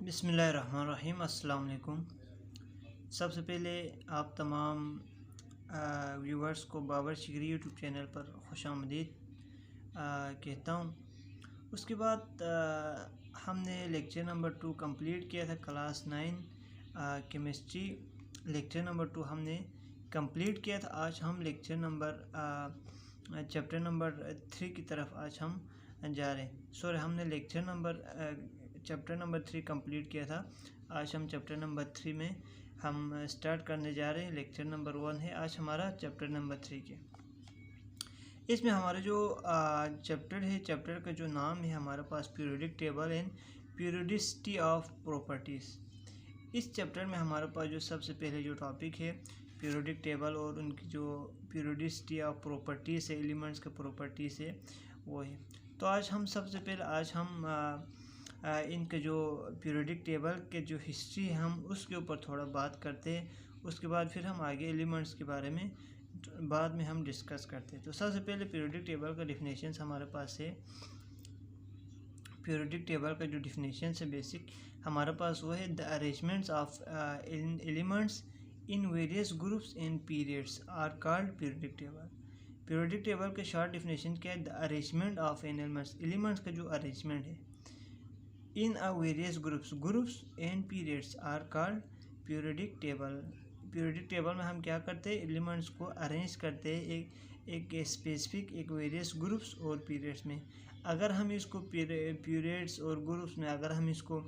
बिस्मिल्लाहिर्रहमानिर्रहीम। अस्सलाम वालेकुम। सबसे पहले आप तमाम व्यूवर्स को बाबर शिगरी यूट्यूब चैनल पर खुशामदीद कहता हूँ। उसके बाद हमने लेक्चर नंबर 2 कंप्लीट किया था। क्लास 9 केमिस्ट्री लेक्चर नंबर 2 हमने कंप्लीट किया था। आज हम लेक्चर नंबर चैप्टर नंबर 3 की तरफ आज हम जा रहे हैं। हमने चैप्टर नंबर 3 कंप्लीट किया था। आज हम चैप्टर नंबर 3 में हम स्टार्ट करने जा रहे हैं। लेक्चर नंबर 1 है आज हमारा चैप्टर नंबर 3 के। इसमें हमारा जो चैप्टर है, चैप्टर का जो नाम है हमारे पास periodic table and periodicity of properties. इस चैप्टर में हमारे पास जो सबसे पहले जो टॉपिक है पीरियोडिक टेबल और उनकी जो पीरियोडिसिटी ऑफ प्रॉपर्टीज़ है, एलिमेंट्स के प्रॉपर्टीज़ है, वो है। तो आज हम सबसे पहले इनके जो पीरियोडिक टेबल के जो हिस्ट्री है हम उसके ऊपर थोड़ा बात करते हैं। उसके बाद फिर हम आगे एलिमेंट्स के बारे में बाद में हम डिस्कस करते हैं। तो सबसे पहले पीरियोडिक टेबल का डिफिनेशन हमारे पास है। पीरियोडिक टेबल का जो डिफिनेशन है बेसिक हमारे पास वो है, the arrangements of elements in various groups and periods are called periodic table. Periodic table का शॉर्ट डिफिनेशन क्या है? द अरेंजमेंट ऑफ एलिमेंट्स का जो अरेंजमेंट है in a various groups and periods are called periodic table. Periodic table में हम क्या करते हैं? एलिमेंट्स को अरेंज करते हैं एक स्पेसिफिक एक वेरियस ग्रुप्स और पीरियड्स में। अगर हम इसको पीरियड्स और ग्रुप्स में अगर हम इसको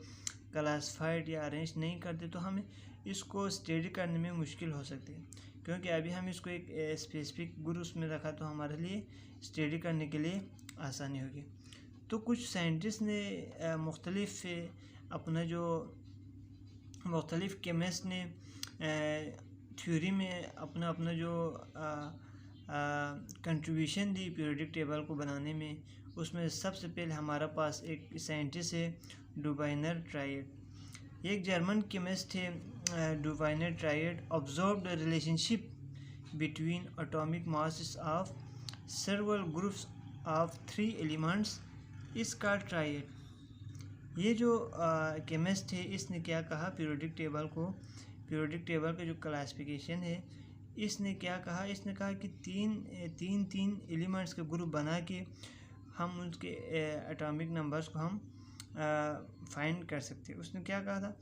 क्लासिफाइड या अरेंज नहीं करते तो हमें इसको स्टडी करने में मुश्किल हो सकती है, क्योंकि अभी हम इसको एक स्पेसिफिक ग्रुप्स में रखा तो हमारे लिए स्टडी करने के लिए आसानी होगी। तो कुछ साइंटिस्ट ने मुख्तलिफ केमिस्ट ने थ्योरी में अपना जो कंट्रीब्यूशन दी पीरियोडिक टेबल को बनाने में। उसमें सबसे पहले हमारा पास एक साइंटिस्ट है डुबाइनर ट्राइड। एक जर्मन केमिस्ट थे Dobereiner triad observe the relationship between atomic masses of several groups of 3 elements इस का ट्राइड। ये जो केमिस्ट है इसने क्या कहा? पीरियोडिक टेबल का जो क्लासिफिकेशन है इसने क्या कहा? इसने कहा कि तीन एलिमेंट्स के ग्रुप बना के हम उनके एटॉमिक नंबर्स को हम फाइंड कर सकते हैं। उसने क्या कहा था?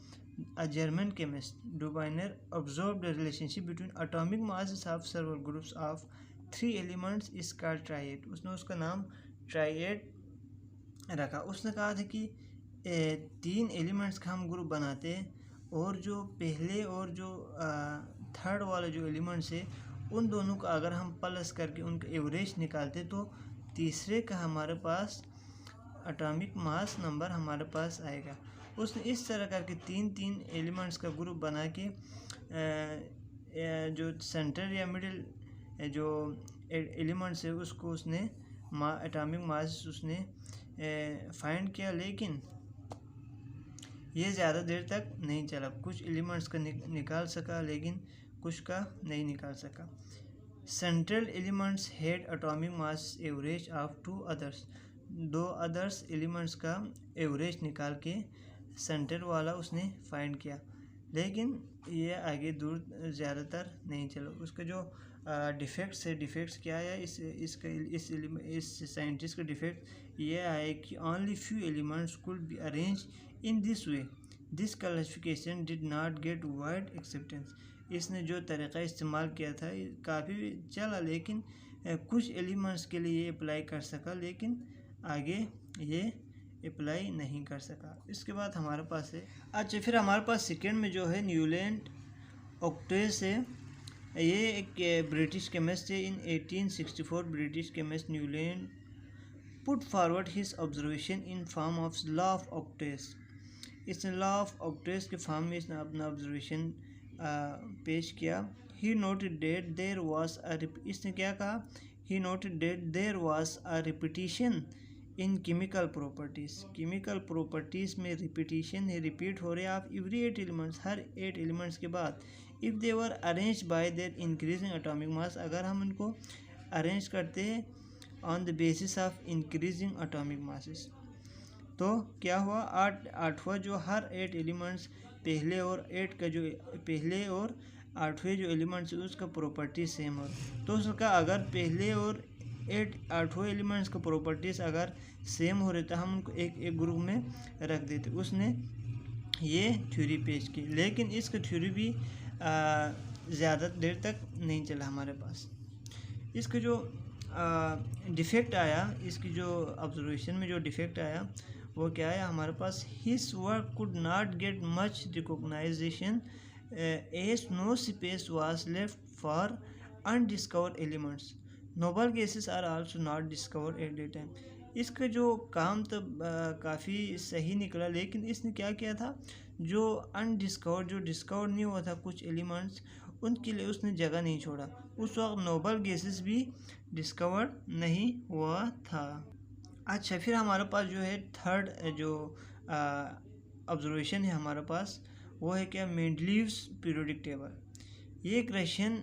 A German chemist Dobereiner observe the relationship between atomic masses of several groups of 3 elements is called triad. उसने उसका नाम ट्राइड रखा। उसने कहा था कि 3 एलिमेंट्स का हम ग्रुप बनाते हैं और जो पहले और जो थर्ड वाला जो एलिमेंट्स है उन दोनों का अगर हम प्लस करके उनका एवरेज निकालते तो तीसरे का हमारे पास एटॉमिक मास नंबर हमारे पास आएगा। उसने इस तरह करके तीन एलिमेंट्स का ग्रुप बना के जो सेंटर या मिडिल जो एलिमेंट्स है उसको उसने एटॉमिक मास उसने फाइंड किया, लेकिन ये ज़्यादा देर तक नहीं चला। कुछ एलिमेंट्स का निकाल सका लेकिन कुछ का नहीं निकाल सका। Central elements had atomic mass average of 2 others elements का एवरेज निकाल के सेंटर वाला उसने फाइंड किया, लेकिन ये आगे दूर ज़्यादातर नहीं चला। उसका जो डिफेक्ट्स क्या है? इस साइंटिस्ट का डिफेक्ट ये आया कि only few elements could be arrange in this way, this classification did not gate wide acceptance. इसने जो तरीक़ा इस्तेमाल किया था काफ़ी चला, लेकिन कुछ एलिमेंट्स के लिए ये अप्लाई कर सका, लेकिन आगे ये अप्लाई नहीं कर सका। इसके बाद हमारे पास है अच्छा, फिर हमारे पास सेकेंड में जो है न्यूलैंड ऑक्टेस है। ये एक ब्रिटिश केमिस्ट है। In 1864 British chemist Newland put forward his observation in form of law of octaves. इसने लॉ ऑफ ऑक्टेस के फॉर्म में इसने अपना ऑब्जर्वेशन पेश किया। He noted that there was इसने क्या कहा? He noted that there was a repetition in chemical properties में रिपीटिशन है, रिपीट हो रहे आप एवरी 8 एलिमेंट्स, हर 8 एलिमेंट्स के बाद। If they were arrange by their increasing atomic मास, अगर हम उनको अरेंज करते हैं on the basis of increasing atomic masses. तो क्या हुआ, आठवां जो हर 8 एलिमेंट्स पहले और 8 का जो पहले और 8वें जो एलिमेंट्स है उसका प्रॉपर्टी सेम हो, तो उसका अगर पहले और 8वें एलिमेंट्स का प्रॉपर्टीज़ अगर सेम हो रहे तो हम उनको एक ग्रुप में रख देते। उसने ये थ्योरी पेश की, लेकिन इसका थ्योरी भी ज़्यादा देर तक नहीं चला हमारे पास। इसका जो डिफेक्ट आया, इसकी जो ऑब्जर्वेशन में जो डिफेक्ट आया वो क्या है हमारे पास, his work could not get much recognisation as no space was left for undiscovered elements, noble gases are also not discovered at the time. इसका जो काम तब काफ़ी सही निकला, लेकिन इसने क्या किया था, जो अनडिस्कवर्ड जो डिस्कवर नहीं हुआ था कुछ एलिमेंट्स, उनके लिए उसने जगह नहीं छोड़ा। उस वक्त नोबल गैसेस भी डिस्कवर नहीं हुआ था। अच्छा, फिर हमारे पास जो है थर्ड जो ऑब्जर्वेशन है हमारे पास, वो है क्या, मेंडलीव्स पीरियोडिक टेबल। ये एक रशियन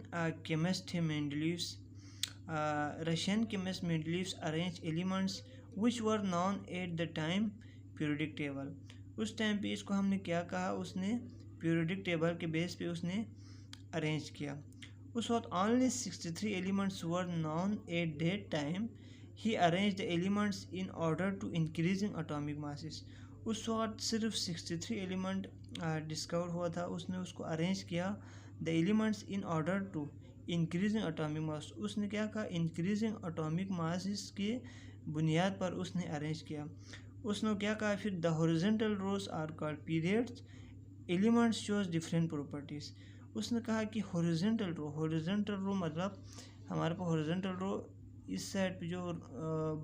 केमिस्ट है Mendeleev's. Russian chemist Mendeleev's arrange elements which were known eight the time periodic table. उस टाइम पे इसको हमने क्या कहा, उसने पीरियोडिक टेबल के बेस पे उसने अरेंज किया। उस वक्त only 63 elements were known at that time, he arrange the elements in order to increasing atomic masses. उस वक्त सिर्फ 63 एलिमेंट डिस्कवर हुआ था, उसने उसको अरेंज किया the elements in order to increasing atomic mass. उसने क्या कहा, इंक्रीजिंग एटॉमिक मासेस के बुनियाद पर उसने अरेंज किया। उसने क्या कहा फिर, the horizontal rows are called periods, elements shows different properties. उसने कहा कि हॉरिजॉन्टल रो मतलब हमारे पास हॉरिजॉन्टल रो इस साइड पे जो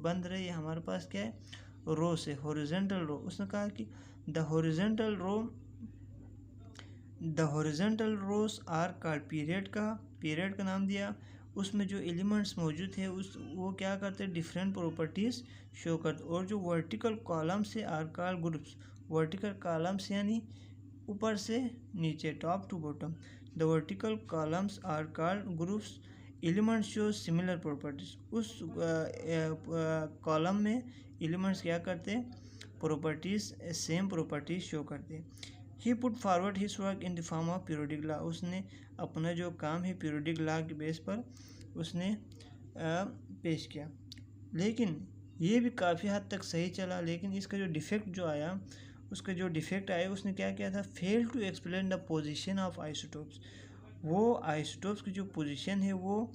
बंद रही है हमारे पास क्या है, रो से हॉरिजॉन्टल रो। उसने कहा कि the horizontal rows are called period का नाम दिया। उसमें जो एलिमेंट्स मौजूद है वो क्या करते हैं, डिफरेंट प्रॉपर्टीज़ शो करते। और जो वर्टिकल कॉलम्स है are called groups. Vertical columns यानी ऊपर से नीचे, top to bottom. The vertical columns are called groups, elements show similar properties. उस कॉलम में एलिमेंट्स क्या करते हैं, प्रॉपर्टीज सेम प्रॉपर्टीज शो करते हैं। He put forward his work in the form of periodic law. उसने अपना जो काम है पीरियोडिक लॉ के बेस पर उसने पेश किया, लेकिन ये भी काफ़ी हद तक सही चला। लेकिन इसका जो डिफेक्ट जो आया, उसने क्या किया था, fail to explain the position of isotopes. वो आइसोटोप्स की जो पोजीशन है वो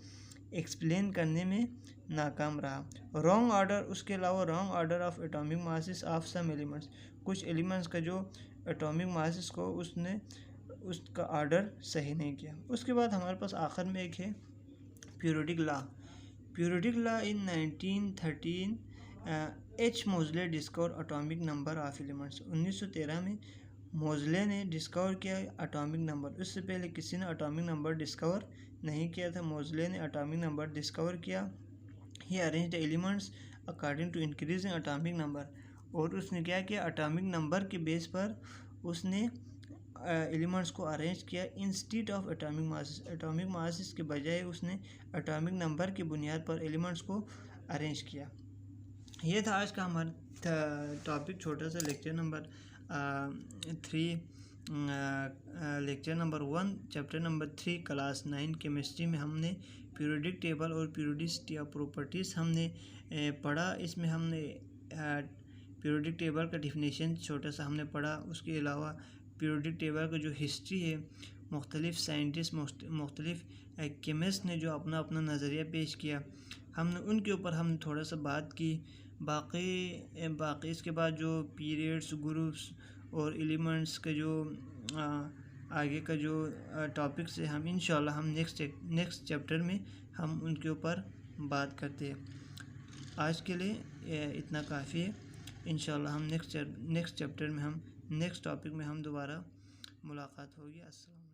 एक्सप्लेन करने में नाकाम रहा। रॉन्ग ऑर्डर, उसके अलावा wrong order of atomic masses of some elements. कुछ एलिमेंट्स का जो एटॉमिक मासेस को उसका ऑर्डर सही नहीं किया। उसके बाद हमारे पास आखिर में एक है periodic law in 1913 H Moseley discover atomic number of elements. 1913 में मोज़ले ने डिस्कवर किया एटॉमिक नंबर। उससे पहले किसी ने एटॉमिक नंबर डिस्कवर नहीं किया था, मोज़ले ने एटॉमिक नंबर डिस्कवर किया। He arrange the elements according to increasing atomic number. और उसने क्या किया, एटॉमिक नंबर के बेस पर उसने एलिमेंट्स को अरेंज किया instead of atomic masses. Atomic masses के बजाय उसने एटॉमिक नंबर की बुनियाद पर एलिमेंट्स को अरेंज किया। ये था आज का हमारा टॉपिक, छोटा सा lecture number 3, lecture number 1, chapter number 3, class 9 chemistry में हमने पीरियोडिक टेबल और पीरियोडिसिटी ऑफ प्रॉपर्टीज़ हमने पढ़ा। इसमें हमने पीरियोडिक टेबल का डिफिनेशन छोटा सा हमने पढ़ा। उसके अलावा पीरियोडिक टेबल का जो हिस्ट्री है, मुख्तलिफ साइंटिस्ट, मुख्तलिफ केमिस्ट ने जो अपना अपना नज़रिया पेश किया, हमने उनके ऊपर हमने थोड़ा सा बात की। बाकी इसके बाद जो पीरियड्स, ग्रुप्स और एलिमेंट्स का जो आगे का जो टॉपिक्स है, हम इंशाल्लाह हम नेक्स्ट चैप्टर में हम उनके ऊपर बात करते हैं। आज के लिए इतना काफ़ी है। इंशाल्लाह हम नेक्स्ट चैप्टर में हम नेक्स्ट टॉपिक में हम दोबारा मुलाकात होगी। अस्सलाम।